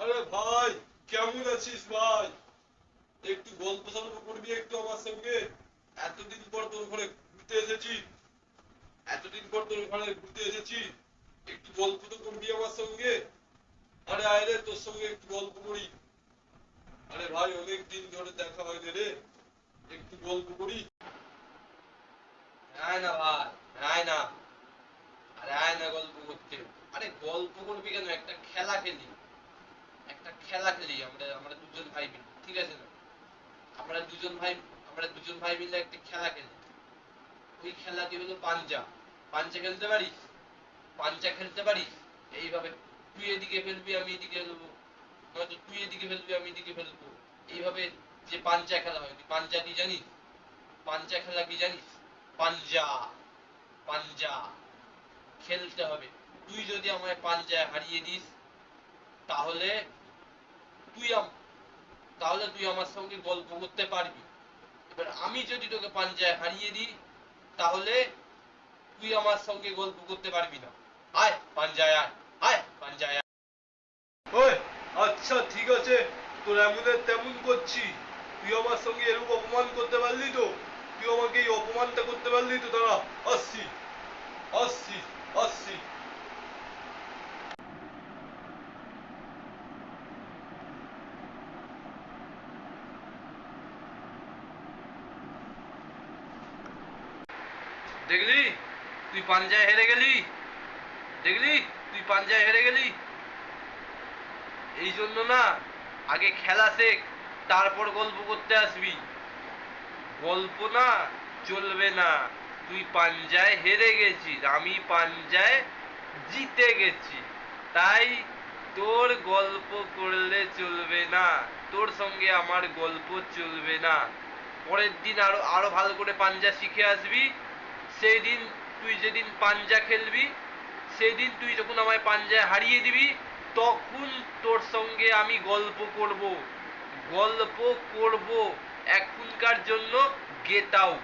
আরে ভাই, কেমন আছিস ভাই? একটু গল্প সল্প করবি একটু আমার সঙ্গে? এতদিন পর তোর ঘরে ঘুরতে এসেছি। এতদিন পর তোর ঘরে ঘুরতে এসেছি, একটু গল্প তো করবি আমার সঙ্গে? আরে আয় রে, তোর সঙ্গে একটু গল্প করি। আরে ভাই, অনেক দিন ধরে দেখা হয়নি রে, একটু গল্প করি। আয় না ভাই, আয় না। আরে আয় না গল্প করতে। আরে গল্প করবি কেন, একটা খেলা খেলি। একটা খেলা খেলি আমরা আমরা দুজন ভাই মিলে, ঠিক আছে না? আমরা দুজন ভাই আমরা দুজন ভাই মিলে একটা খেলা খেলি। ওই খেলাটি হলো পাঞ্জা। পাঞ্জা খেলতে পারিস? পাঞ্জা খেলতে পারিস? এইভাবে তুই এদিকে ফেলবি, আমি এদিকে ফেলবো, নয়তো তুই এদিকে ফেলবি, আমি এদিকে ফেলবো। এইভাবে যে পাঞ্জা খেলা হয়, তুই পাঞ্জা কি জানিস? পাঞ্জা খেলা কি জানিস? পাঞ্জা, পাঞ্জা খেলতে হবে। তুই যদি আমায় পাঞ্জায় হারিয়ে দিস, তাহলে তুই তাহলে তুই আমার সঙ্গে গল্প করতে পারবি। এবার আমি যদি তোকে পাঞ্জায় হারিয়ে দিই, তাহলে তুই আমার সঙ্গে গল্প করতে পারবি না। আয় পাঞ্জায় আয়, আয় পাঞ্জায় আয়। ওই, আচ্ছা ঠিক আছে, তোর এমনের তেমন করছি। তুই আমার সঙ্গে এরূপ অপমান করতে পারলি তো? তুই আমাকে এই অপমানটা করতে পারলি তো? দাঁড়া, আসছি আসছি আসছি। দেখলি, তুই পাঞ্জায় হেরে গেলি। দেখলি, তুই পাঞ্জায় হেরে গেলি। এই জন্য না, আগে খেলা শেখ, তারপর গল্প করতে আসবি। গল্প না চলবে না। তুই পাঞ্জায় হেরে গেছিস, আমি পাঞ্জায় জিতে গেছি। তাই তোর গল্প করলে চলবে না। তোর সঙ্গে আমার গল্প চলবে না। পরের দিন আরো আরো ভালো করে পাঞ্জা শিখে আসবি। সেই দিন, তুই যেদিন পাঞ্জা খেলবি, সেই দিন তুই যখন আমায় পাঞ্জায় হারিয়ে দিবি, তখন তোর সঙ্গে আমি গল্প করব। গল্প করব। এখনকার জন্য গেট আউট।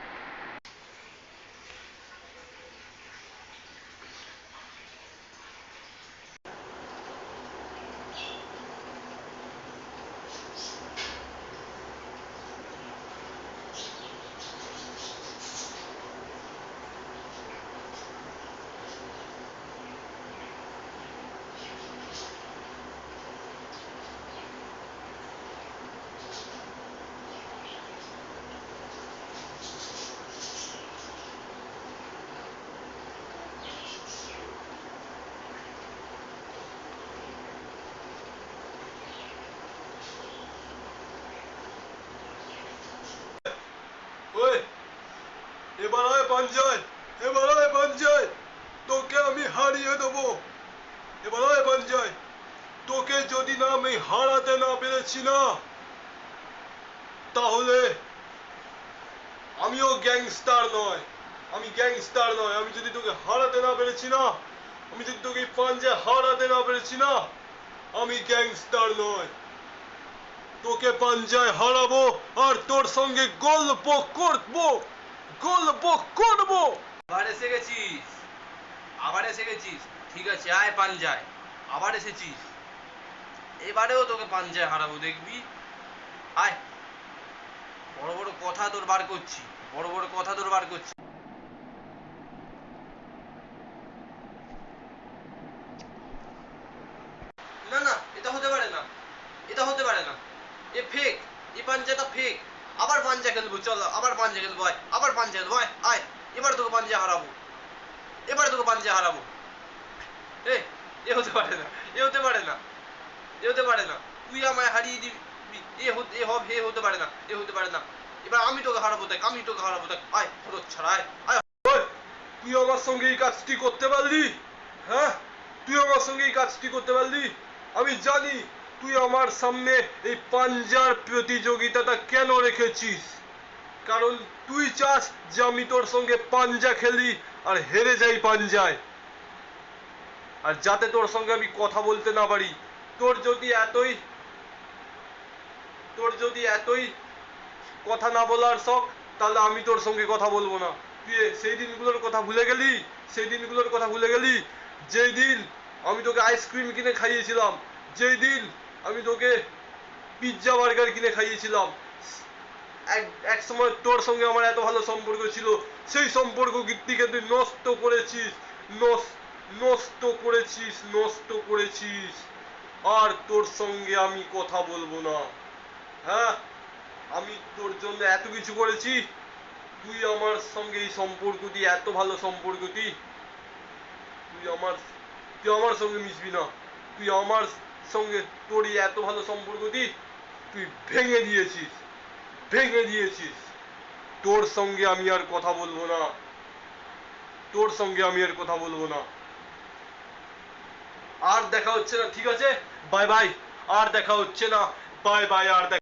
ওই, এবার আয় পাঞ্জায়, এবার আয় পাঞ্জায়, তোকে আমি হারিয়ে দেবো। এবার আয় পাঞ্জায়, তোকে যদি না আমি হারাতে না পেরেছি না, তাহলে আমিও গ্যাংস্টার নয়। আমি গ্যাংস্টার নয়। আমি যদি তোকে হারাতে না পেরেছি না, আমি যদি তোকে এই পাঞ্জায় হারাতে না পেরেছি না, আমি গ্যাংস্টার নয়। তোকে পাঞ্জায় হারাবো আর তোর সঙ্গে গল্প করবো, গল্প করবো। আবার এসে গেছিস, আবার এসে গেছিস। ঠিক আছে, আয় পাঞ্জায়। আবার এসেছিস, এবারেও তোকে পাঞ্জায় হারাবো, দেখবি। আয়, বড় বড় কথা তোর বার করছি, বড় বড় কথা তোর বার করছি। না না, এটা হতে পারে না, এটা হতে পারে না। এ ফেক, এই পাঞ্জাটা ফেক। আবার পাঞ্জা খেলবো, চল আবার পাঞ্জা খেলবো, আয় আবার পাঞ্জা খেলবো, আয় আয়। এবার তোকে পাঞ্জা হারাবো, এবার তোকে পাঞ্জা হারাবো। এ এ হতে পারে না, এ হতে পারে না, এ হতে পারে না। তুই আমায় হারিয়ে দিবি, এ হতে পারে না, এ হতে পারে না। এবার আমি তোকে হারাবো, দেখ আমি তোকে হারাবো, দেখ। আয় খরচ ছাড়া, আয় আয়। ওই, তুই আমার সঙ্গে এই কাজটি করতে পারলি? হ্যাঁ, তুই আমার সঙ্গে এই কাজটি করতে পারলি? আমি জানি তুই আমার সামনে এই পাঞ্জার প্রতিযোগিতাটা কেন রেখেছিস। কারণ তুই চাস যে আমি তোর সঙ্গে পাঞ্জা খেলি আর হেরে যাই পাঞ্জায়, আর যাতে তোর সঙ্গে আমি কথা বলতে না পারি। তোর যদি এতই তোর যদি এতই কথা না বলার শখ, তাহলে আমি তোর সঙ্গে কথা বলবো না। তুই সেই দিনগুলোর কথা ভুলে গেলি? সেই দিনগুলোর কথা ভুলে গেলি যেই দিন আমি তোকে আইসক্রিম কিনে খাইয়েছিলাম, যেই দিন আমি তোকে পিৎজা বার্গার কিনে খাইয়েছিলাম, এক সময় তোর সঙ্গে আমার এত ভালো সম্পর্ক ছিল, সেই সম্পর্ক কীর্তিকে তুই নষ্ট করেছিস, নষ্ট করেছিস, নষ্ট করেছিস। আর তোর সঙ্গে আমি কথা বলবো না। হ্যাঁ, আমি তোর জন্য এত কিছু করেছি, তুই আমার সঙ্গে এই সম্পর্ক দিয়ে, এত ভালো সম্পর্ক তুই আমার সঙ্গে মিশবি না। তুই আমার সঙ্গে, তোর এই এত ভালো সম্পর্ক তুই ভেঙে দিয়েছিস, ভেঙে দিয়েছিস। তোর সঙ্গে আমি আর কথা বলবো না, তোর সঙ্গে আমি আর কথা বলবো না। আর দেখা হচ্ছে না, ঠিক আছে? Bye bye. আর দেখা হচ্ছে না, বাই বাই। আর দেখা